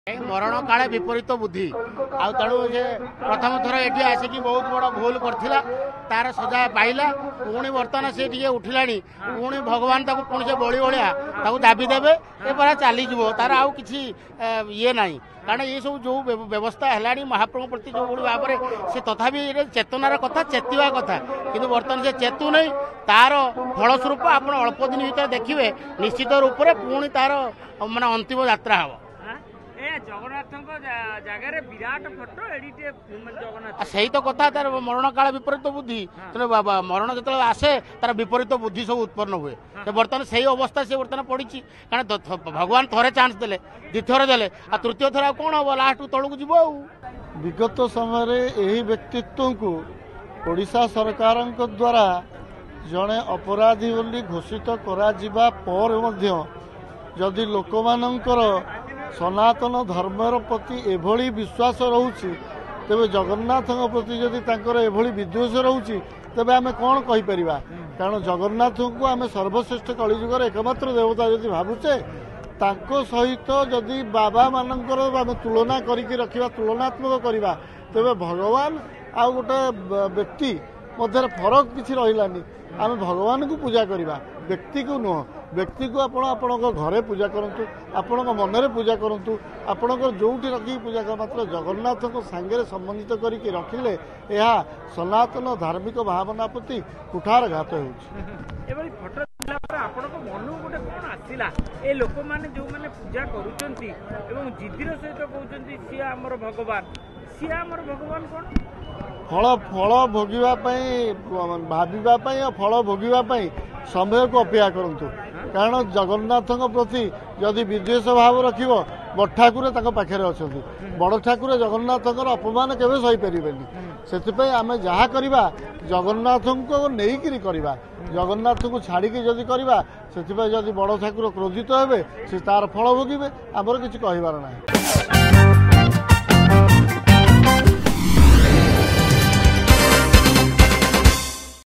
मरण काले विपरीत बुद्धि आणु से प्रथम थर ये आसिक बहुत बड़ भूल करथिला तार सजा पाइला पुणी बर्तमान से टे उठिला पुणी भगवान ताको पुणी से बड़ी भाया दाबी देवे ये परा चली तार आउ कि ये ना कारण ये सब जो व्यवस्था है महाप्रभु प्रति जो भाव में से तथापि चेतनार कथा चेतवा कथा किंतु बर्तमान से चेतु नहीं तार फलस्वरूप आप अल्प दिन भर देखिए निश्चित रूप से पुणी तार माने अंतिम यात्रा हम से तो कथा तार मरण काल विपरीत बुद्धि मरण जो आसे तार विपरीत बुद्धि सब उत्पन्न हुए बर्तमान से अवस्था से बर्तमान पड़ी कारण भगवान थोड़े चांस देले द्वितीय देले आ तृतीय थर कौन हम लास्ट तलू जीव विगत समय यही व्यक्तित्व को ओडिशा सरकार द्वारा जड़े अपराधी बोली घोषित जदि लोक मानकर सनातन धर्मर प्रति एभली विश्वास रोचे तेरे जगन्नाथ प्रति जदि एभली विद्वेष रोचे तेरे आम कौन कहीपर कारण जगन्नाथ को आम सर्वश्रेष्ठ कलिजुगर एकमात्र देवता जदि भावुचे सहित जदि बाबा मानकर आम तुलना करके रखा तुलनात्मक करवा तेरे भगवान आ गोटे व्यक्ति मध्य फरक किसी रही आम भगवान को पूजा करवा व्यक्ति को नुह व्यक्ति को आपण घरे पूजा करंतु आपण मनरे पूजा करंतु आपण जोठी रखी पूजा कर मात्र जगन्नाथ को सांगे संबंधित करके रखिले यह सनातन धार्मिक भावना प्रति कुठारघात हो फल फल भोगाई भावाई और फल भोगाई समय को अपेक्षा करंतु कारण जगन्नाथ प्रति जदि विद्वेष भाव रख बड़ ठाकुर पाखे अच्छा बड़ ठाकुर जगन्नाथ अपमान केवे सही पारे आम जहाँ करवा जगन्नाथ को लेकिन करवा जगन्नाथ को छाड़ी जदि करवा से जदि बड़ ठाकुर क्रोधित हे से तार फल भोगे आमर किसी कहबार ना।